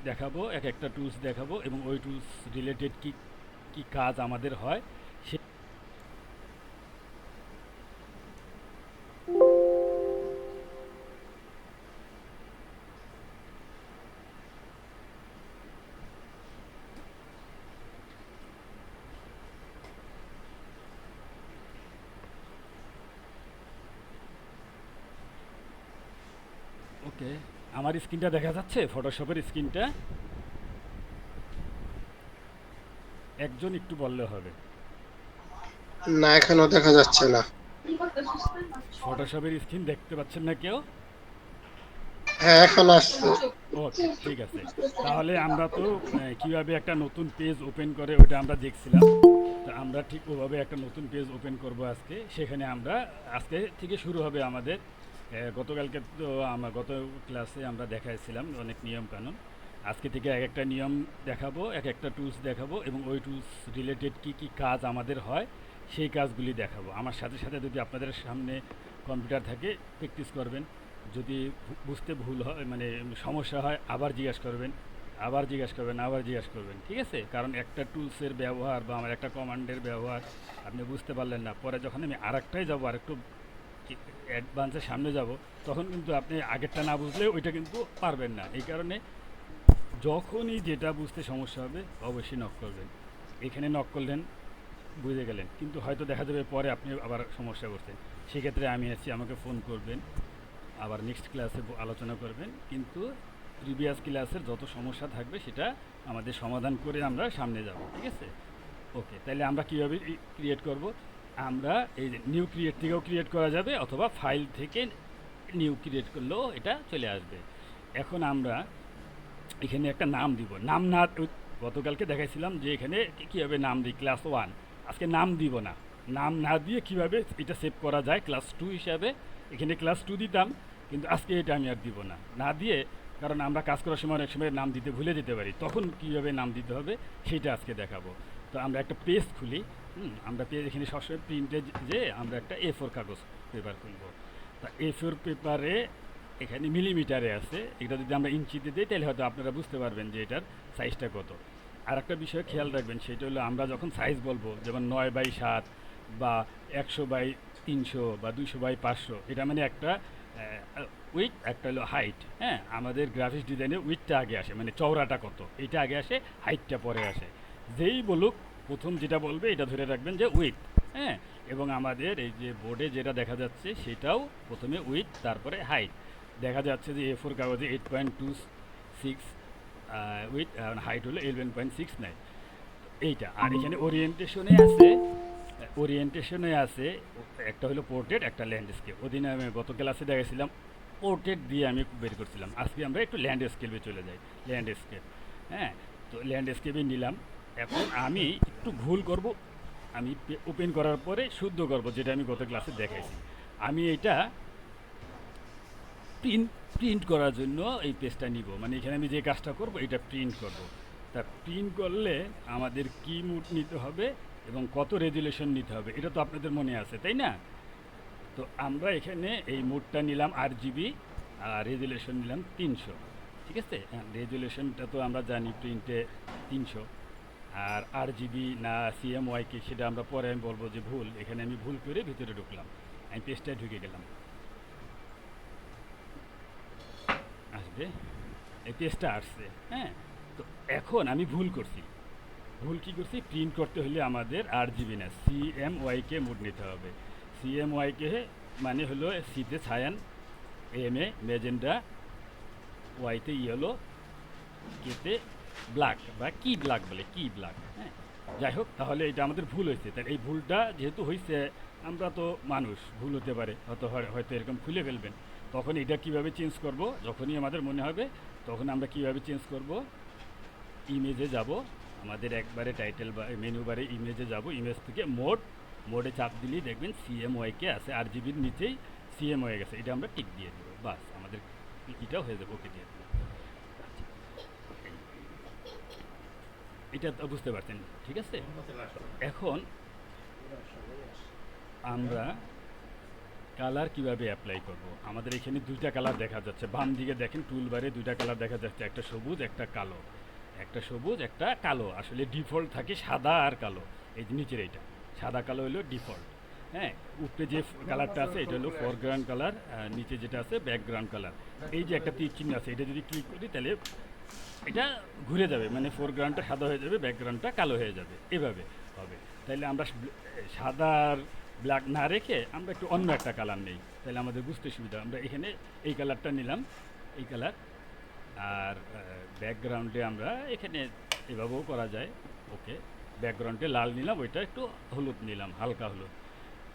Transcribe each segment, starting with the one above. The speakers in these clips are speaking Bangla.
দেখাবো, এক একটা টুলস দেখাবো এবং ওই টুলস রিলেটেড কি কি কাজ আমাদের হয় সে ওকে, আমার স্ক্রিনটা দেখা যাচ্ছে, ফটোশপের স্ক্রিনটা একজন একটু বললে হবে। না, এখনো দেখা যাচ্ছে না। ফটোশপের স্ক্রিন দেখতে পাচ্ছেন না কেউ? হ্যাঁ, এখন আসছে। ওকে, ঠিক আছে। তাহলে আমরা তো কিভাবে একটা নতুন পেজ ওপেন করে ওটা আমরা দেখছিলাম। তো আমরা ঠিক ওভাবে একটা নতুন পেজ ওপেন করব আজকে। সেখানে আমরা আজকে থেকে শুরু হবে আমাদের গতকালকে তো গত ক্লাসে আমরা দেখাইছিলাম অনেক নিয়ম কানুন। আজকে থেকে এক একটা নিয়ম দেখাবো, এক একটা টুলস দেখাবো এবং ওই টুলস রিলেটেড কি কি কাজ আমাদের হয় সেই কাজগুলি দেখাবো। আমার সাথে সাথে যদি আপনাদের সামনে কম্পিউটার থাকে প্র্যাকটিস করবেন। যদি বুঝতে ভুল হয় মানে সমস্যা হয় আবার জিজ্ঞাসা করবেন, আবার জিজ্ঞাসা করবেন, আবার জিজ্ঞাসা করবেন, ঠিক আছে? কারণ একটা টুলসের ব্যবহার বা আমার একটা কমান্ডের ব্যবহার আপনি বুঝতে পারলেন না, পরে যখন আমি আরেকটাই যাবো, আরেকটু অ্যাডভান্সের সামনে যাব, তখন কিন্তু আপনি আগেরটা না বুঝলে ওইটা কিন্তু পারবেন না। এই কারণে যখনই যেটা বুঝতে সমস্যা হবে অবশ্যই নক করবেন। এখানে নক করলেন, বুঝে গেলেন, কিন্তু হয়তো দেখা যাবে পরে আপনি আবার সমস্যা করছেন। সেক্ষেত্রে আমি আছি, আমাকে ফোন করবেন, আবার নেক্সট ক্লাসে আলোচনা করবেন। কিন্তু প্রিভিয়াস ক্লাসের যত সমস্যা থাকবে সেটা আমাদের সমাধান করে আমরা সামনে যাব, ঠিক আছে? ওকে, তাহলে আমরা কীভাবে ক্রিয়েট করব? আমরা এই যে নিউ ক্রিয়েট থেকেও ক্রিয়েট করা যাবে অথবা ফাইল থেকে নিউ ক্রিয়েট করলেও এটা চলে আসবে। এখন আমরা এখানে একটা নাম দিব। নাম না, গতকালকে দেখাইছিলাম যে এখানে কীভাবে নাম দিই, ক্লাস 1। আজকে নাম দিব না। নাম না দিয়ে কিভাবে এটা সেভ করা যায় ক্লাস 2 হিসাবে, এখানে ক্লাস 2 দিতাম, কিন্তু আজকে এটা আমি আর দিব না, না দিয়ে, কারণ আমরা কাজ করার সময় অনেক সময় নাম দিতে ভুলে যেতে পারি, তখন কীভাবে নাম দিতে হবে সেটা আজকে দেখাবো। তো আমরা একটা পেজ খুলি। আমরা পেজ এখানে সবসময় প্রিন্টে যে আমরা একটা A4 কাগজ পেপার খুলব। তা A4 পেপারে এখানে মিলিমিটারে আছে, এটা যদি আমরা ইঞ্চিতে দিই তাহলে হয়তো আপনারা বুঝতে পারবেন যে এটার সাইজটা কত। আর একটা বিষয় খেয়াল রাখবেন, সেটা হলো আমরা যখন সাইজ বলবো, যেমন 9/7 বা 100/300 বা 200/500, এটা মানে একটা উইথ, একটা হলো হাইট। হ্যাঁ, আমাদের গ্রাফিক্স ডিজাইনে উইথটা আগে আসে, মানে চওড়াটা কত এটা আগে আসে, হাইটটা পরে আসে। যেই বলুক প্রথম যেটা বলবে এটা ধরে রাখবেন যে উইথ। হ্যাঁ, এবং আমাদের এই যে বোর্ডে যেটা দেখা যাচ্ছে সেটাও প্রথমে উইথ তারপরে হাইট। দেখা যাচ্ছে যে A4 কাগজে 8.26 উইথ, হাইট হলো 11.69, এইটা। আর এখানে ওরিয়েন্টেশনে আছে, ওরিয়েন্টেশনে আছে একটা হলো পোর্ট্রেট, একটা ল্যান্ডস্কেপ। ওদিন আমি গত ক্লাসে দেখেছিলাম পোর্ট্রেট দিয়ে আমি বের করছিলাম, আজকে আমরা একটু ল্যান্ডস্কেপে চলে যাই। ল্যান্ডস্কেপ, হ্যাঁ, তো ল্যান্ডস্কেপে নিলাম। এখন আমি একটু ভুল করব, আমি ওপেন করার পরে শুদ্ধ করব, যেটা আমি গত ক্লাসে দেখাইছি। আমি এটা প্রিন্ট প্রিন্ট করার জন্য এই পেজটা নিব, মানে এখানে আমি যে কাজটা করব এটা প্রিন্ট করব। তা প্রিন্ট করলে আমাদের কি মুড নিতে হবে এবং কত রেজুলেশন নিতে হবে এটা তো আপনাদের মনে আছে, তাই না? তো আমরা এখানে এই মুডটা নিলাম 8 GB আর রেজুলেশন নিলাম 300, ঠিক আছে? রেজুলেশনটা তো আমরা জানি প্রিন্টে 300, আর 8 GB না CMYK সেটা আমরা পরে আমি বলবো যে ভুল, এখানে আমি ভুল করে ভিতরে ঢুকলাম, আমি পেজটায় ঢুকে গেলাম। আসবে, এই পেজটা আসছে। হ্যাঁ, তো এখন আমি ভুল করছি। ভুল কী করছি? প্রিন্ট করতে হলে আমাদের 8 GB না CMYK মোড নিতে হবে। CMYK মানে হলো সিতে ছায়ান, এম এ ম্যাজেন্ডা, ওয়াইতে ইয়েলো, কেতে ব্ল্যাক বা কি ব্ল্যাক বলে, কি ব্ল্যাক। হ্যাঁ, যাই হোক, তাহলে এটা আমাদের ভুল হয়েছে। তাই এই ভুলটা যেহেতু হয়েছে, আমরা তো মানুষ, ভুল হতে পারে, হয়তো এরকম খুলে ফেলবেন। তখন এটা কিভাবে চেঞ্জ করব, যখনই আমাদের মনে হবে তখন আমরা কিভাবে চেঞ্জ করব, ইমেজে যাব, আমাদের একবারে টাইটেল বা মেনু বারে ইমেজে যাব, ইমেজ থেকে মোডে চাপ দিলেই দেখবেন CMYK আছে, 8 GB নিচেই CMYK গেছে, এটা আমরা টিক দিয়ে দেবো, বাস আমাদের এটাও হয়ে যাবে, ওকে দিয়ে দেবো। এটা তো বুঝতে পারছেন, ঠিক আছে? এখন আমরা কালার কিভাবে অ্যাপ্লাই করব আমাদের এখানে দুইটা কালার দেখা যাচ্ছে বাম দিকে দেখেন টুলবারে দুইটা কালার দেখা যাচ্ছে একটা সবুজ একটা কালো একটা সবুজ একটা কালো আসলে ডিফল্ট থাকে সাদা আর কালো এই যে নিচের এইটা সাদা কালো হলো ডিফল্ট হ্যাঁ উপরে যে কালারটা আছে এটা হলো ফরগ্রাউন্ড কালার আর নিচে যেটা আছে ব্যাকগ্রাউন্ড কালার এই যে একটা তীর চিহ্ন আছে এটা যদি ক্লিক করি তাহলে এটা ঘুরে যাবে মানে ফোরগ্রাউন্ডটা সাদা হয়ে যাবে ব্যাকগ্রাউন্ডটা কালো হয়ে যাবে এভাবে হবে তাহলে আমরা সাদা আর ব্ল্যাক না রেখে আমরা একটু অন্য একটা কালার নেই তাহলে আমাদের বুঝতে সুবিধা আমরা এখানে এই কালারটা নিলাম এই কালার আর ব্যাকগ্রাউন্ডে আমরা এখানে এভাবেও করা যায় ওকে ব্যাকগ্রাউন্ডে লাল নিলাম ওইটা একটু হলুদ নিলাম হালকা হলুদ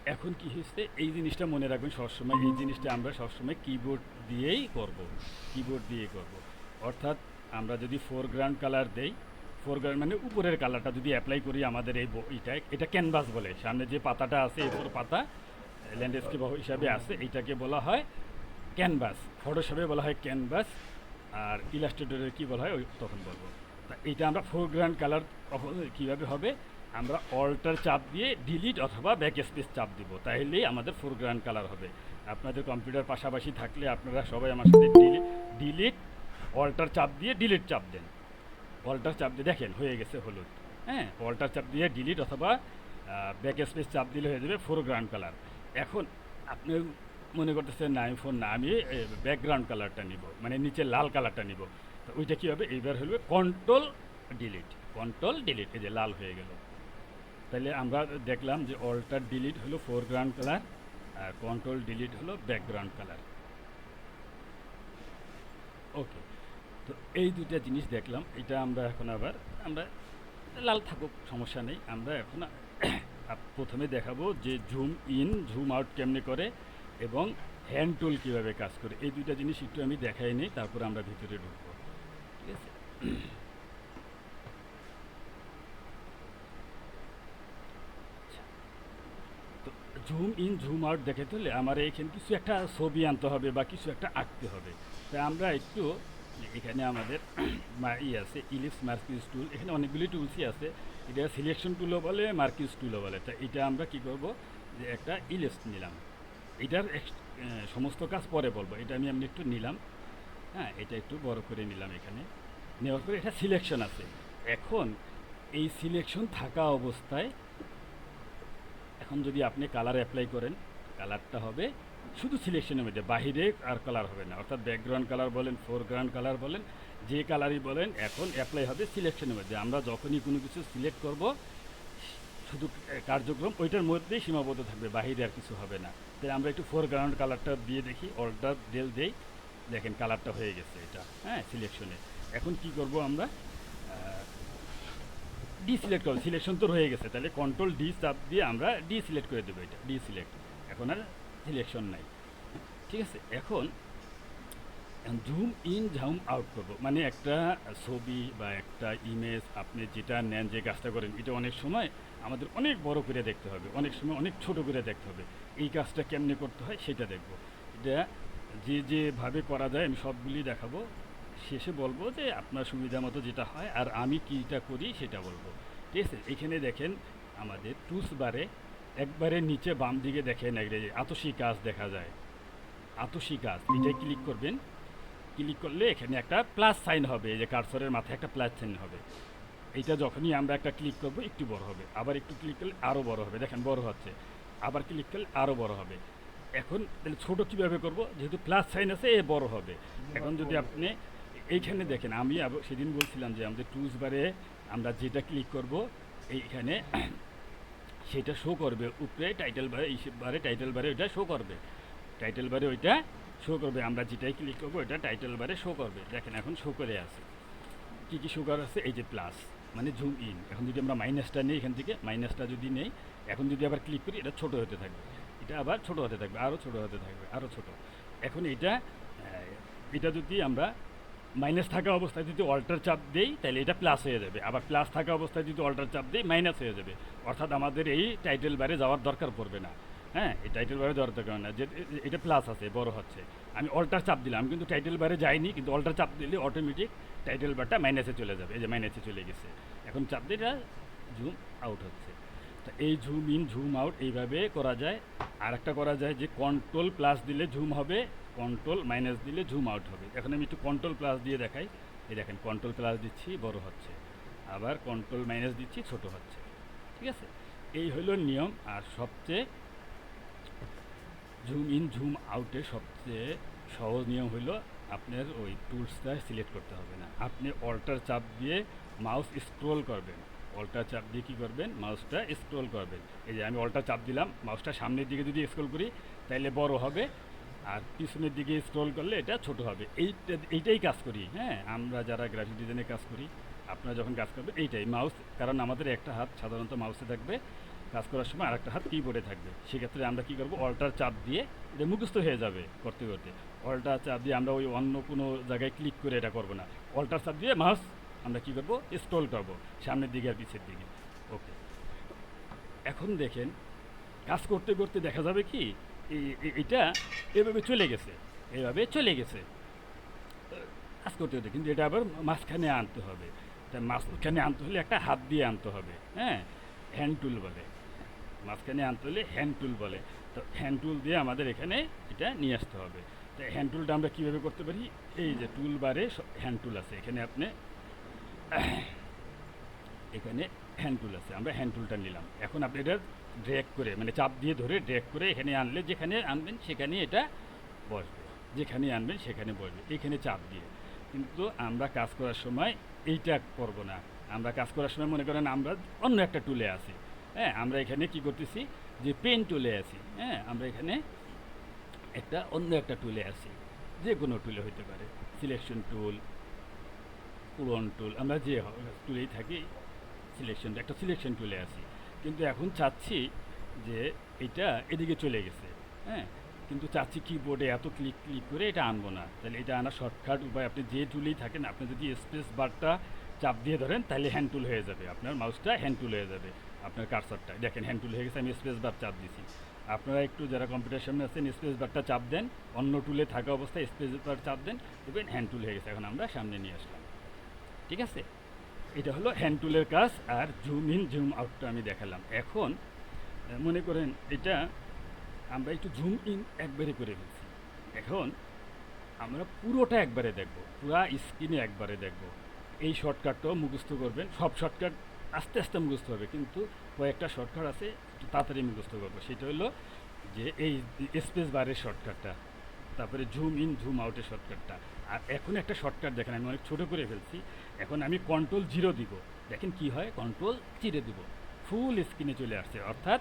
এখন কি হয়েছে এই জিনিসটা মনে রাখবেন সবসময় এই জিনিসটা আমরা সবসময় কিবোর্ড দিয়েই করব কিবোর্ড দিয়ে করব অর্থাৎ আমরা যদি ফোরগ্রাউন্ড কালার দেই ফোরগ্রাউন্ড মানে উপরের কালারটা যদি অ্যাপ্লাই করি আমাদের এই এটা ক্যানভাস বলে সামনে যে পাতাটা আছে এই পুরো পাতা ল্যান্ডস্কেপ হিসাবে আছে এইটাকে বলা হয় ক্যানভাস ফটোশপে বলা হয় ক্যানভাস আর ইলাস্ট্রেটরে কী বলা হয় ওই তখন বলবো তা এইটা আমরা ফোরগ্রাউন্ড কালার কীভাবে হবে আমরা অল্টার চাপ দিয়ে ডিলিট অথবা ব্যাক স্পেস চাপ দিব তাহলেই আমাদের ফোরগ্রাউন্ড কালার হবে আপনাদের কম্পিউটার পাশাপাশি থাকলে আপনারা সবাই আমার সাথে ডিলিট অল্টার চাপ দিয়ে ডিলিট চাপ দেন অল্টার চাপ দিয়ে দেখেন হয়ে গেছে হলুদ হ্যাঁ অল্টার চাপ দিয়ে ডিলিট অথবা ব্যাক স্পেস চাপ দিলে হয়ে যাবে ফোরগ্রাউন্ড কালার এখন আপনি মনে করতেছেন না আমি ফোন না আমি ব্যাকগ্রাউন্ড কালারটা নিব মানে নিচে লাল কালারটা নিব তো ওইটা কী হবে এইবার হলো কন্ট্রোল ডিলিট এই যে লাল হয়ে গেল তাহলে আমরা দেখলাম যে অল্টার ডিলিট হলো ফোরগ্রাউন্ড কালার আর কন্ট্রোল ডিলিট হলো ব্যাকগ্রাউন্ড কালার ওকে তো এই দুইটা জিনিস দেখলাম এটা আমরা এখন আবার আমরা লাল থাকুক সমস্যা নেই আমরা এখন প্রথমে দেখাবো যে জুম ইন জুম আউট কেমনে করে এবং হ্যান্ড টুল কীভাবে কাজ করে এই দুইটা জিনিস একটু আমি দেখাই নিই তারপরে আমরা ভিতরে ঢুকবো ঠিক আছে তো জুম ইন জুম আউট দেখাতে হলে আমার এইখানে কিছু একটা ছবি আনতে হবে বা কিছু একটা আঁকতে হবে তাই আমরা একটু এখানে আমাদের আছে ইলিপস মার্কিউস টুল এখানে অনেকগুলি টুলসই আছে এটা সিলেকশন টুলও বলে মার্কিউস টুলও বলে তা এটা আমরা কী করব যে একটা ইলিপস নিলাম এটার সমস্ত কাজ পরে বলবো এটা আমি একটু নিলাম হ্যাঁ এটা একটু বড় করে নিলাম এখানে নেওয়ার পরে এটা সিলেকশন আছে এখন এই সিলেকশন থাকা অবস্থায় এখন যদি আপনি কালার অ্যাপ্লাই করেন কালারটা হবে শুধু সিলেকশনের মধ্যে বাহিরে আর কালার হবে না অর্থাৎ ব্যাকগ্রাউন্ড কালার বলেন ফোরগ্রাউন্ড কালার বলেন যে কালারই বলেন এখন অ্যাপ্লাই হবে সিলেকশনের মধ্যে আমরা যখনই কোনো কিছু সিলেক্ট করব শুধু কার্যক্রম ওইটার মধ্যেই সীমাবদ্ধ থাকবে বাহিরে আর কিছু হবে না তাই আমরা একটু ফোরগ্রাউন্ড কালারটা দিয়ে দেখি অল্টার ডেল দেই দেখেন কালারটা হয়ে গেছে এটা হ্যাঁ সিলেকশনে এখন কি করব আমরা ডিসিলেক্ট করব সিলেকশন তো হয়ে গেছে তাহলে কন্ট্রোল ডি চাপ দিয়ে আমরা ডিসিলেক্ট করে দেবো এটা ডিসিলেক্ট এখন আর সিলেকশন নাই ঠিক আছে এখন জুম ইন জুম আউট করব মানে একটা ছবি বা একটা ইমেজ আপনি যেটা নেন যে কাজটা করেন এটা অনেক সময় আমাদের অনেক বড় করে দেখতে হবে অনেক সময় অনেক ছোট করে দেখতে হবে এই কাজটা কেমনে করতে হয় সেটা দেখব এটা যেভাবে করা যায় আমি সবগুলি দেখাবো শেষে বলবো যে আপনার সুবিধা মতো যেটা হয় আর আমি কীটা করি সেটা বলবো ঠিক আছে এখানে দেখেন আমাদের টুলস বারে একবারে নিচে বাম দিকে দেখেন আতসী কাজ দেখা যায় আতসী কাজ এটাই ক্লিক করবেন ক্লিক করলে এখানে একটা প্লাস সাইন হবে এই যে কার্সরের মাথায় একটা প্লাস সাইন হবে এইটা যখনই আমরা একটা ক্লিক করবো একটু বড় হবে আবার একটু ক্লিক করলে আরও বড় হবে দেখেন বড় হচ্ছে আবার ক্লিক করলে আরও বড় হবে এখন তাহলে ছোটো কীভাবে করবো যেহেতু প্লাস সাইন আছে এ বড় হবে এখন যদি আপনি এইখানে দেখেন আমি সেদিন বলছিলাম যে আমাদের টুলস বারে আমরা যেটা ক্লিক করব এইখানে সেটা শো করবে উপরে টাইটেল বারে টাইটেল বারে ওইটা শো করবে টাইটেল বারে ওইটা শো করবে আমরা যেটাই ক্লিক করবো ওইটা টাইটেল বারে শো করবে দেখেন এখন শো করে আছে কী শো করা আছে এই যে প্লাস মানে জুম ইন এখন যদি আমরা মাইনাসটা নিই এখান থেকে মাইনাসটা যদি নেই এখন যদি আবার ক্লিক করি এটা ছোটো হতে থাকবে এটা আবার ছোটো হতে থাকবে আরও ছোটো হতে থাকবে আরও ছোটো এখন এটা যদি আমরা মাইনাস থাকা অবস্থায় যদি অল্টার চাপ দেই তাহলে এটা প্লাস হয়ে যাবে আবার প্লাস থাকা অবস্থায় যদি অল্টার চাপ দিই মাইনাস হয়ে যাবে অর্থাৎ আমাদের এই টাইটেল বারে যাওয়ার দরকার পড়বে না হ্যাঁ এই টাইটেল বারে যাওয়ার দরকার না যে এটা প্লাস আছে বড় হচ্ছে আমি অল্টার চাপ দিলাম কিন্তু টাইটেল বারে যাইনি কিন্তু অল্টার চাপ দিলে অটোমেটিক টাইটেল বারটা মাইনাসে চলে যাবে এই যে মাইনাসে চলে গেছে এখন চাপ দিয়ে এটা জুম আউট হচ্ছে তো তা এই ঝুম ইন ঝুম আউট এইভাবে করা যায়। আর একটা করা যায় যে কন্ট্রোল প্লাস দিলে ঝুম হবে, কন্ট্রোল মাইনাস দিলে ঝুম আউট হবে। এখন আমি একটু কন্ট্রোল প্লাস দিয়ে দেখাই। এই দেখেন কন্ট্রোল প্লাস দিচ্ছি বড় হচ্ছে, আবার কন্ট্রোল মাইনাস দিচ্ছি ছোট হচ্ছে। ঠিক আছে, এই হলো নিয়ম। আর সবচেয়ে ঝুম ইন ঝুম আউটের সবচেয়ে সহজ নিয়ম হলো আপনার ওই টুলসটা সিলেক্ট করতে হবে না, আপনি অল্টার চাপ দিয়ে মাউস স্ক্রোল করবেন। অল্টার চাপ দিয়ে কী করবেন, মাউসটা স্ক্রোল করবেন। এই যে আমি অল্টার চাপ দিলাম, মাউসটা সামনের দিকে যদি স্ক্রোল করি তাহলে বড় হবে, আর পিছনের দিকে স্ক্রোল করলে এটা ছোট হবে। এইটাই কাজ করি। হ্যাঁ, আমরা যারা গ্রাফিক ডিজাইনে কাজ করি, আপনারা যখন কাজ করবেন এইটাই মাউস, কারণ আমাদের একটা হাত সাধারণত মাউসে থাকবে, কাজ করার সময় আরেকটা হাত কিবোর্ডে থাকবে। সেক্ষেত্রে আমরা কী করবো, অল্টার চাপ দিয়ে এটা মুখস্থ হয়ে যাবে করতে করতে। অল্টার চাপ দিয়ে আমরা ওই অন্য কোনো জায়গায় ক্লিক করে এটা করবো না, অল্টার চাপ দিয়ে মাউস আমরা কী করবো, স্ক্রোল করবো সামনের দিকে আর পিছের দিকে। ওকে, এখন দেখেন কাজ করতে করতে দেখা যাবে কি এটা এভাবে চলে গেছে, এভাবে চলে গেছে কাজ করতে করতে। কিন্তু এটা আবার মাঝখানে আনতে হবে। তা মাঝখানে আনতে হলে একটা হাত দিয়ে আনতে হবে। হ্যাঁ, হ্যান্ড টুল বলে, মাঝখানে আনতে হলে হ্যান্ড টুল বলে। তো হ্যান্ড টুল দিয়ে আমাদের এখানে এটা নিয়ে আসতে হবে। তো হ্যান্ড টুলটা আমরা কীভাবে করতে পারি, এই যে টুল বারে হ্যান্ড টুল আছে, এখানে আপনি এখানে হ্যান্ড টুল আছে, আমরা হ্যান্ড টুলটা নিলাম। এখন আপনি এটা ড্র্যাগ করে, মানে চাপ দিয়ে ধরে ড্র্যাগ করে এখানে আনলে যেখানে আনবেন সেখানে এটা বসবে, যেখানে আনবেন সেখানে বসবে, এখানে চাপ দিয়ে। কিন্তু আমরা কাজ করার সময় এইটা করব না। আমরা কাজ করার সময় মনে করেন আমরা অন্য একটা টুলে আছি। হ্যাঁ, আমরা এখানে কি করতেছি, যে পেন টুলে আছি। হ্যাঁ, আমরা এখানে অন্য একটা টুলে আছি, যে কোনো টুলে হতে পারে, সিলেকশন টুল, পূরণ টুল, আমরা যে টুলেই থাকি একটা সিলেকশন টুলে আছি। কিন্তু এখন চাচ্ছি যে এটা এদিকে চলে গেছে। হ্যাঁ, কিন্তু চাচ্ছি কিবোর্ডে এত ক্লিক করে এটা আনবো না। তাহলে এটা আনার শর্টকাট উপায়, আপনি যে টুলেই থাকেন, আপনি যদি স্পেস বারটা চাপ দিয়ে ধরেন তাহলে হ্যান্ড টুল হয়ে যাবে, আপনার মাউসটা হ্যান্ড টুল হয়ে যাবে। আপনার কার্সারটা দেখেন হ্যান্ড টুল হয়ে গেছে, আমি স্পেস বার চাপ দিছি। আপনারা একটু যারা কম্পিউটার সামনে আছেন স্পেস বারটা চাপ দেন, অন্য টুলে থাকা অবস্থায় স্পেস বার চাপ দেন, দেখবেন হ্যান্ড টুল হয়ে গেছে। এখন আমরা সামনে নিয়ে আসলাম। ঠিক আছে, এটা হলো হ্যান্ড টুলের কাজ। আর জুম ইন জুম আউটটা আমি দেখালাম। এখন মনে করেন এটা আমরা একটু জুম ইন একবারে করে ফেলছি, এখন আমরা পুরোটা একবারে দেখব, পুরা স্ক্রিনে একবারে দেখব। এই শর্টকাটটাও মুখস্থ করবেন। সব শর্টকাট আস্তে আস্তে মুখস্থ হবে, কিন্তু কয়েকটা শর্টকাট আছে একটু তাড়াতাড়ি মুখস্থ করবো। সেটা হলো যে এই স্পেস বারের শর্টকাটটা, তারপরে জুম ইন জুম আউটের শর্টকাটটা। আর এখন একটা শর্টকাট দেখেন আমি অনেক ছোটো করে ফেলছি। এখন আমি কন্ট্রোল 0 দিব, দেখেন কি হয়, কন্ট্রোল 0 দিব, ফুল স্ক্রিনে চলে আসছে। অর্থাৎ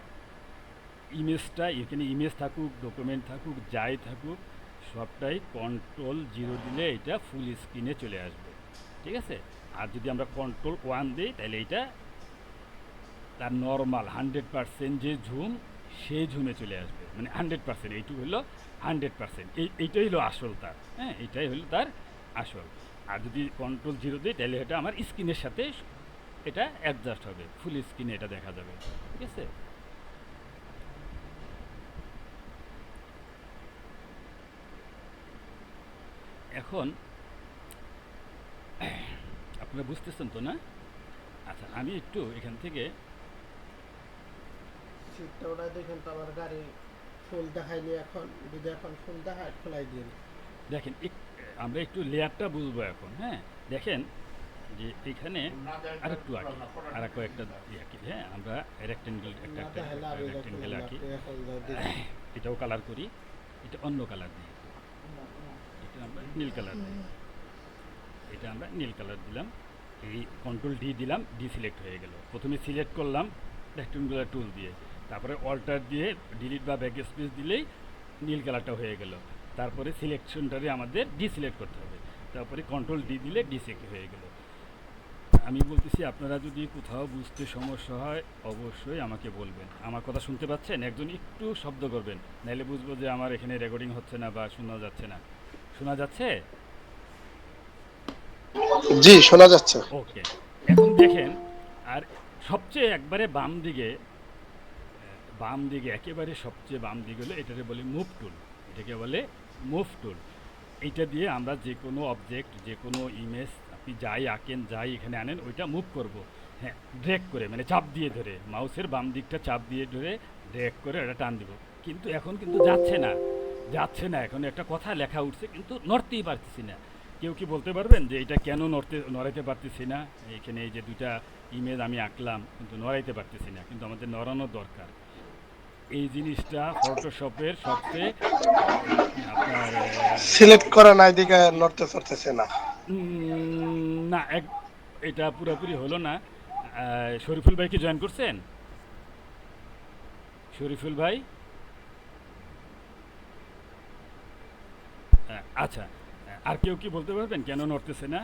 ইমেজটা, এখানে ইমেজ থাকুক, ডকুমেন্ট থাকুক, যাই থাকুক, সবটাই কন্ট্রোল 0 দিলে এটা ফুল স্ক্রিনে চলে আসবে। ঠিক আছে, আর যদি আমরা কন্ট্রোল 1 দিই তাহলে এটা তার নর্মাল 100% যে ঝুম, সেই ঝুমে চলে আসবে, মানে 100%। এইটুকু হলো 100%, এইটাই হলো আসল তার। হ্যাঁ, এইটাই হলো তার আসল। আর যদি কন্ট্রোল 0 দিই তাহলে এটা আমার স্ক্রিনের সাথে এটা অ্যাডজাস্ট হবে, ফুল স্ক্রিনে এটা দেখা যাবে। ঠিক আছে, এখন আপনারা বুঝতেছেন তো না? আচ্ছা, আমি একটু এখান থেকে সিটটা ওটা দেখেন তো, আমার গাড়ি ফুল দেখায়নি, এখন যদি এখন ফুল দেখায় খোলাই দিন। দেখেন আমরা একটু লেয়ারটা বুঝবো এখন। হ্যাঁ, দেখেন যে এখানে আরেকটু আঁকি, আর কয়েকটা আঁকি। হ্যাঁ, আমরা রেক্টেঙ্গেল একটা রেক্টেঙ্গেল আঁকি, এটাও কালার করি, এটা অন্য কালার দিই, এটা আমরা নীল কালার দিই, এটা আমরা নীল কালার দিলাম। এই কন্ট্রোল ডি দিলাম, ডি সিলেক্ট হয়ে গেল। প্রথমে সিলেক্ট করলাম রেক্টেঙ্গুলার টুল দিয়ে, তারপরে অল্টার দিয়ে ডিলিট বা ব্যাক স্পেস দিলেই নীল কালারটা হয়ে গেল। তারপরে সিলেকশনটারে আমাদের ডি সিলেক্ট করতে হবে, তারপরে কন্ট্রোল ডি দিলে ডি সিলেক্ট হয়ে গেল। আমি বলতেছি আপনারা যদি কোথাও বুঝতে সমস্যা হয় অবশ্যই আমাকে বলবেন। আমার কথা শুনতে পাচ্ছেন? একজন একটু শব্দ করবেন, নাহলে বুঝবো যে আমার এখানে রেকর্ডিং হচ্ছে না বা শোনা যাচ্ছে না। শোনা যাচ্ছে? জি, শোনা যাচ্ছে। ওকে, এখন দেখেন, আর সবচেয়ে একবারে বাম দিকে একেবারে সবচেয়ে বাম দিকে হলো এটাকে বলে মুভ টুল, এটাকে বলে মুভ টুল। এইটা দিয়ে আমরা যে কোনো অবজেক্ট, যে কোনো ইমেজ, আপনি যাই আঁকেন, যাই এখানে আনেন, ওইটা মুভ করব। হ্যাঁ, ড্র্যাগ করে মানে চাপ দিয়ে ধরে মাউসের বাম দিকটা চাপ দিয়ে ধরে ড্র্যাগ করে এটা টান দিব। কিন্তু এখন কিন্তু যাচ্ছে না এখন একটা কথা লেখা উঠছে কিন্তু নড়তেই পারতেছি না। কেউ কি বলতে পারবেন যে এটা কেন নড়াইতে পারতেছি না? এখানে এই যে দুইটা ইমেজ আমি আঁকলাম কিন্তু নড়াইতে পারতেছি না, কিন্তু আমাদের নড়ানো দরকার। এই জিনিসটা ফটোশপের সবচেয়ে আপনার সিলেক্ট করা নাই দিকে নড়তে চড়তেছে না। না এটা পুরোপুরি হলো না। শরীফুল ভাই কি জয়েন করছেন? শরীফুল ভাই, আচ্ছা, আর কেউ কি বলতে পারবেন কেন নড়তেছে না?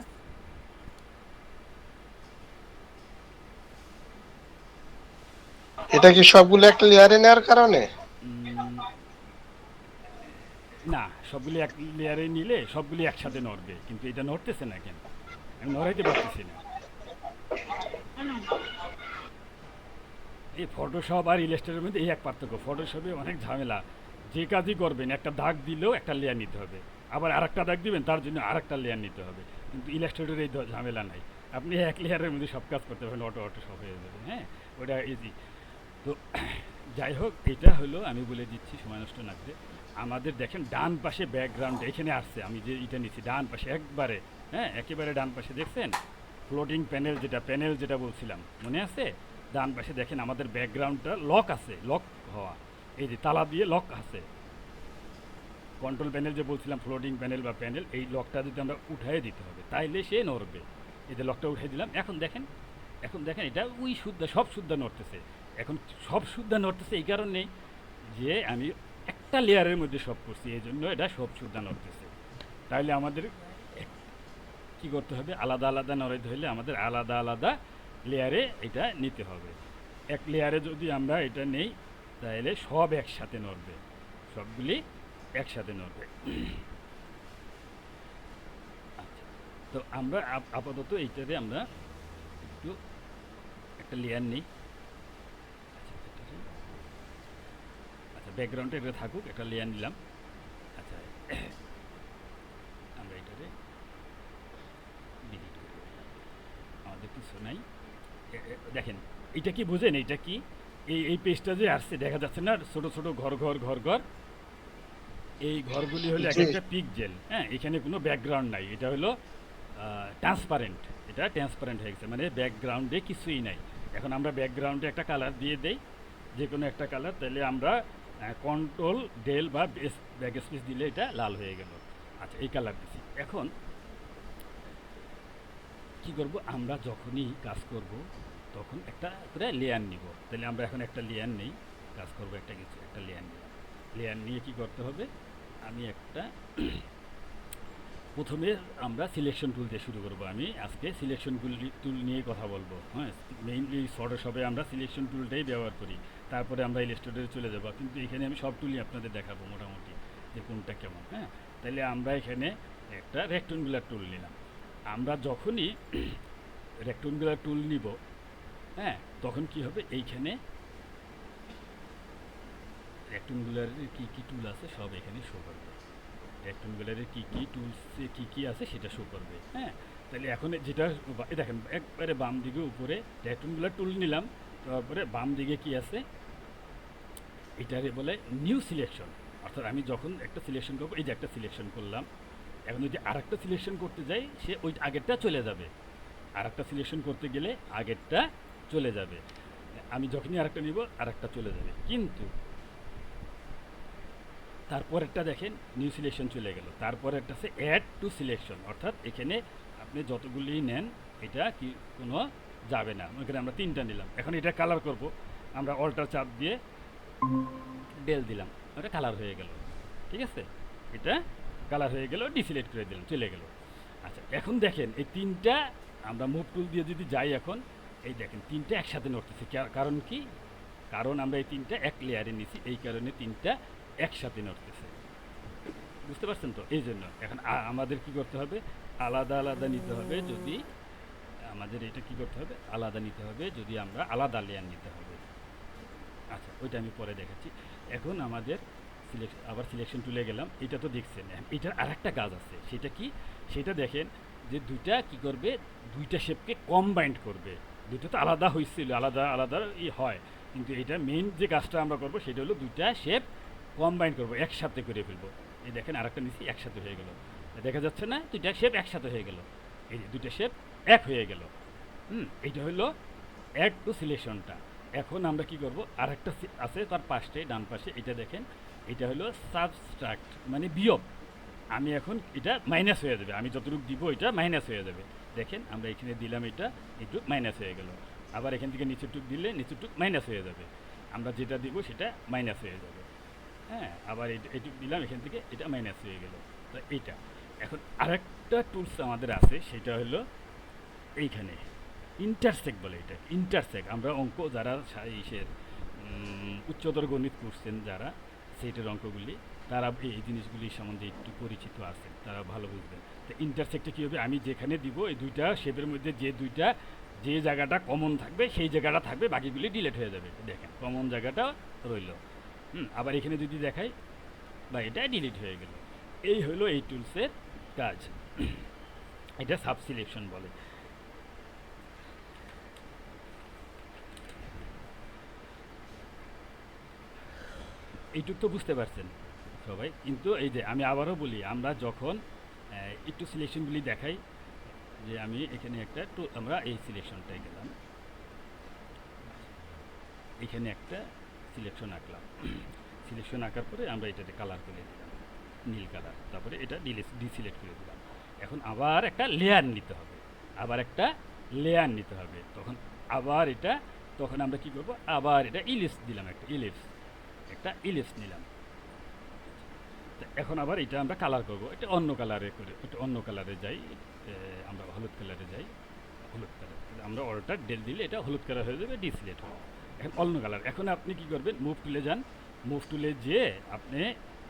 এটা কি সবগুলো একটা লেয়ারে নেওয়ার কারণে? উম, না, সবগুলি এক লেয়ারে নিলে সবগুলি একসাথে নড়বে, কিন্তু এটা নড়তেছে না কেন? আমি নড়াইতে পারতেছি না। এই ফটোশপ আর ইলাস্ট্রেটরের মধ্যে এই এক পার্থক্য, ফটোশপে অনেক ঝামেলা। যে কাজই করবেন একটা দাগ দিলেও একটা লেয়ার নিতে হবে, আবার আরেকটা দাগ দিবেন তার জন্য আরেকটা লেয়ার নিতে হবে। কিন্তু ইলাস্ট্রেটরে এই ঝামেলা নাই, আপনি এক লেয়ারের মধ্যে সব কাজ করতে পারেন, অটো সব হয়ে যাবে। হ্যাঁ, ওটা ইজি। তো যাই হোক, এটা হলো আমি বলে দিচ্ছি সময় নষ্ট না করে। আমাদের দেখেন ডান পাশে ব্যাকগ্রাউন্ড এখানে আসছে, আমি যে এটা নিচ্ছি ডান পাশে একবারে, হ্যাঁ একেবারে ডান পাশে দেখছেন ফ্লোটিং প্যানেল যেটা বলছিলাম মনে আছে? ডান পাশে দেখেন আমাদের ব্যাকগ্রাউন্ডটা লক আছে, লক হওয়া, এই যে তালা দিয়ে লক আছে। কন্ট্রোল প্যানেল যে বলছিলাম ফ্লোটিং প্যানেল বা প্যানেল, এই লকটা যদি আমরা উঠাই দিতে হবে তাইলে সে নড়বে। এই যে লকটা উঠাই দিলাম, এখন দেখেন এটা সব শুদ্ধা নড়তেছে। এখন সব শুদ্ধা নড়তেছে এই কারণেই যে আমি একটা লেয়ারের মধ্যে সব করছি, এই জন্য এটা সব শুদ্ধা নড়তেছে। তাইলে আমাদের কি করতে হবে? আলাদা আলাদা নড়াইতে হলে আমাদের আলাদা আলাদা লেয়ারে এটা নিতে হবে। এক লেয়ারে যদি আমরা এটা নেই তাহলে সব একসাথে নড়বে, সবগুলি একসাথে নড়বে। আচ্ছা, তো আমরা আপাতত এইটারে আমরা একটু একটা লেয়ার নেই। আচ্ছা, ব্যাকগ্রাউন্ডে এটা থাকুক, একটা লেয়ার নিলাম। আচ্ছা, আমরা এটারে ডিলিট করি, আমাদের কিছু নাই। দেখেন এটা কি বুঝেন? এইটা কি এই পেজটা যে আসছে দেখা যাচ্ছে না, ছোট ছোট ঘর, এই ঘরগুলি হলো এক জি। একটা পিকজেল। হ্যাঁ, এখানে কোনো ব্যাকগ্রাউন্ড নাই, এটা হলো ট্রান্সপারেন্ট। এটা ট্রান্সপারেন্ট হয়ে গেছে, মানে ব্যাকগ্রাউন্ডে কিছুই নাই। এখন আমরা ব্যাকগ্রাউন্ডে একটা কালার দিয়ে দেই, যে কোনো একটা কালার, তাহলে আমরা কন্ট্রোল ডেল বা ব্যাক স্পেস দিলে এটা লাল হয়ে গেল। আচ্ছা, এই কালার দিছি। এখন কি করব? আমরা যখনই কাজ করব তখন একটা করে লেয়ার নিব। তাহলে আমরা এখন একটা লেয়ার নেই, কাজ করব একটা লেয়ার নিই। লেয়ার নিয়ে কি করতে হবে? আমি একটা প্রথমে আমরা সিলেকশন টুল দিয়ে শুরু করব। আমি আজকে সিলেকশন টুল নিয়ে কথা বলবো। হ্যাঁ, মেইনলি ফটোশপে আমরা সিলেকশন টুলটাই ব্যবহার করি, তারপরে আমরা ইলাস্ট্রেটরে চলে যাব। কিন্তু এখানে আমি সব টুলই আপনাদের দেখাবো মোটামুটি, যে কোনটা কেমন। হ্যাঁ, তাহলে আমরা এখানে একটা রেক্ট্যাঙ্গুলার টুল নিলাম। আমরা যখনই রেক্ট্যাঙ্গুলার টুল নিব, হ্যাঁ, তখন কি হবে? এইখানে রেক্ট্যাঙ্গুলারের কী টুল আছে সব এখানে শো করবে। রেক্ট্যাঙ্গুলারের কী টুলসে কী আছে সেটা শো করবে। হ্যাঁ, তাহলে এখন যেটা দেখেন একবারে বাম দিকে উপরে রেক্ট্যাঙ্গুলার টুল নিলাম, তারপরে বাম দিকে কি আছে? এটারে বলে নিউ সিলেকশন। অর্থাৎ আমি যখন একটা সিলেকশন করবো, এই যে একটা সিলেকশন করলাম, এখন যদি আরেকটা সিলেকশন করতে যাই সে ওই আগেরটা চলে যাবে। আরেকটা সিলেকশন করতে গেলে আগেরটা চলে যাবে। আমি যখনই আরেকটা নিব আরেকটা চলে যাবে। কিন্তু তারপরেরটা দেখেন নিউ সিলেকশন চলে গেল। তারপরেরটা আছে অ্যাড টু সিলেকশন, অর্থাৎ এখানে আপনি যতগুলি নেন এটা কি কোনো যাবে না। এখানে আমরা 3টা নিলাম। এখন এটা কালার করব, আমরা অল্টার চাপ দিয়ে ডেল দিলাম, ওটা কালার হয়ে গেল। ঠিক আছে, এটা কালার হয়ে গেল, ডিসিলেক্ট করে দিলাম, চলে গেল। আচ্ছা, এখন দেখেন এই 3টা আমরা মুভ টুল দিয়ে যদি যাই, এখন এই দেখেন 3টা একসাথে নড়তেছে। কারণ কি? কারণ আমরা এই 3টা এক লেয়ারে নিছি, এই কারণে 3টা একসাথে নড়তেছে। বুঝতে পারছেন তো? এই জন্য এখন আমাদের কি করতে হবে? আলাদা আলাদা নিতে হবে। যদি আমাদের এটা কি করতে হবে? আলাদা নিতে হবে, যদি আমরা আলাদা লেয়ার নিতে হবে। আচ্ছা, ওইটা আমি পরে দেখাচ্ছি। এখন আমাদের আবার সিলেকশন টুলে গেলাম। এটা তো দেখছেন, এটার আরেকটা কাজ আছে। সেটা কি? সেটা দেখেন যে দুইটা কি করবে? দুইটা শেপকে কম্বাইন্ড করবে। দুটো তো আলাদা হয়েছিল, আলাদা আলাদা হয়, কিন্তু এটা মেইন যে কাজটা আমরা করব সেটা হলো দুইটা শেপ কম্বাইন করব, একসাথে করে ফেলবো। এই দেখেন আরেকটা নিচে একসাথে হয়ে গেল, দেখা যাচ্ছে না, দুইটা শেপ একসাথে হয়ে গেল, এই যে দুইটা শেপ এক হয়ে গেল। এইটা হলো অ্যাড টু সিলেকশনটা। এখন আমরা কি করব, আরেকটা আছে তার পাশে, ডান পাশে, এটা দেখেন, এটা হলো সাবস্ট্রাক্ট মানে বিয়োগ। আমি এখন এটা মাইনাস হয়ে যাবে, আমি যতটুকু দিব এটা মাইনাস হয়ে যাবে। দেখেন আমরা এখানে দিলাম, এটা একটু মাইনাস হয়ে গেল, আবার এখান থেকে নিচের টুক দিলে নিচের টুক মাইনাস হয়ে যাবে, আমরা যেটা দিব সেটা মাইনাস হয়ে যাবে। হ্যাঁ, আবার এইটুক দিলাম, এখান থেকে এটা মাইনাস হয়ে গেল। তো এইটা এখন আরেকটা টুলস আমাদের আছে, সেটা হলো এইখানে ইন্টারসেক্ট বলে। এটা ইন্টারসেক্ট, আমরা অঙ্ক যারা ইসের উচ্চতর গণিত করছেন যারা, সেইটার অঙ্কগুলি, তারা এই জিনিসগুলি সম্বন্ধে একটু পরিচিত আছে, তারা ভালো বুঝবেন। তো ইন্টারসেক্টে কী হবে, আমি যেখানে দিব এই দুইটা শেপের মধ্যে যে জায়গাটা কমন থাকবে সেই জায়গাটা থাকবে, বাকিগুলি ডিলিট হয়ে যাবে। দেখেন কমন জায়গাটা রইল, আবার এখানে যদি দেখাই বা এটা ডিলিট হয়ে গেল। এই হলো এই টুলসের কাজ। এটা সাব সিলেকশন বলে। এইটুক তো বুঝতে পারছেন সবাই, কিন্তু এই যে আমি আবারও বলি, আমরা যখন একটু সিলেকশনগুলি দেখাই, যে আমি এখানে একটা আমরা এই সিলেকশনটাই গেলাম, এখানে একটা সিলেকশন আঁকলাম, সিলেকশন আঁকার পরে আমরা এটাতে কালার করে দিলাম নীল কালার, তারপরে এটা ডিসিলেক্ট করে দিলাম। এখন আবার একটা লেয়ার নিতে হবে, তখন আবার এটা, তখন আমরা কি করব, আবার এটা ইলিপস দিলাম, একটা ইলিপস নিলাম। এখন আবার এটা আমরা কালার করব, এটা অন্য কালারে যাই, আমরা হলুদ কালারে যাই, আমরা অর্ডার ডেল দিলে এটা হলুদ কালার হয়ে যাবে, ডিসিলেক্ট হবে। এখন অন্য কালার, এখন আপনি কি করবেন, মুভ টুলে যান, মুভ টুলে যেয়ে আপনি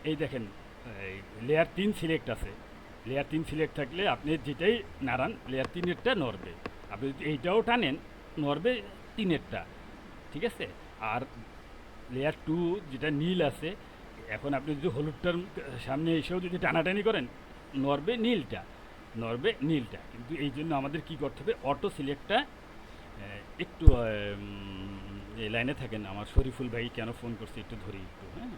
এই দেখেন লেয়ার 3 সিলেক্ট আছে, লেয়ার 3 সিলেক্ট থাকলে আপনি যেটাই নাড়ান লেয়ার 3-এরটা নড়বে, আপনি যদি এইটাও টানেন নড়বে 3-এরটা, ঠিক আছে। আর লেয়ার 2 যেটা নীল আছে, এখন আপনি যদি হলুদটার সামনে এসেও যদি টানাটানি করেন নড়বে নীলটা, কিন্তু এই জন্য আমাদের কি করতে হবে, অটো সিলেক্টটা একটু এই লাইনে থাকেন, আমার শরীফুল ভাই কেন ফোন করছে একটু ধরি একটু, হ্যাঁ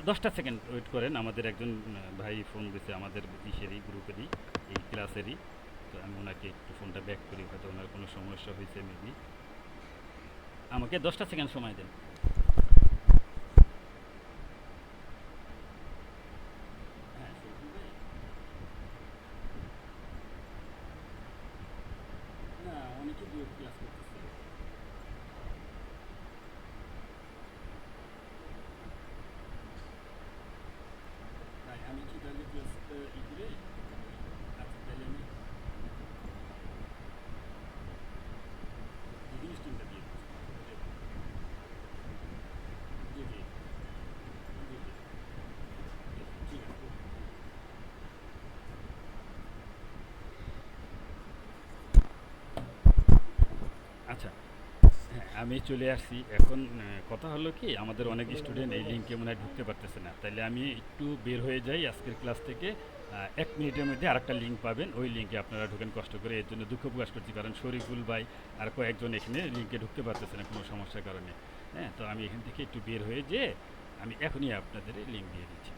10টা সেকেন্ড ওয়েট করেন, আমাদের একজন ভাই ফোন দিয়েছে, আমাদের ইসেরই গ্রুপেরই, এই ক্লাসেরই, তো আমি ওনাকে একটু ফোনটা ব্যাক করি, হয়তো ওনার কোনো সমস্যা হয়েছে মেবি, আমাকে 10টা সেকেন্ড সময় দেন। না, অনেকে দুয়ের ক্লাস করতেছে, তাই আমি কি তাহলে ক্লাস ই করে, আচ্ছা তাহলে আমি জিনিস টিমটা দিয়ে দিচ্ছি। জি জি জি জি, ঠিক আছে। আচ্ছা, হ্যাঁ আমি চলে আসছি এখন। কথা হলো কি, আমাদের অনেক স্টুডেন্ট এই লিঙ্কে মনে হয় ঢুকতে পারতেছে না, তাহলে আমি একটু বের হয়ে যাই আজকের ক্লাস থেকে। 1 মিনিটের মধ্যে আরেকটা লিঙ্ক পাবেন, ওই লিঙ্কে আপনারা ঢুকেন কষ্ট করে, এর জন্য দুঃখ প্রকাশ করছি, কারণ শরীফুল ভাই আর কয়েকজন এখানে লিঙ্কে ঢুকতে পারতেছে না কোনো সমস্যার কারণে। হ্যাঁ, তো আমি এখান থেকে একটু বের হয়ে যেয়ে আমি এখনই আপনাদের লিঙ্ক দিয়ে দিচ্ছি।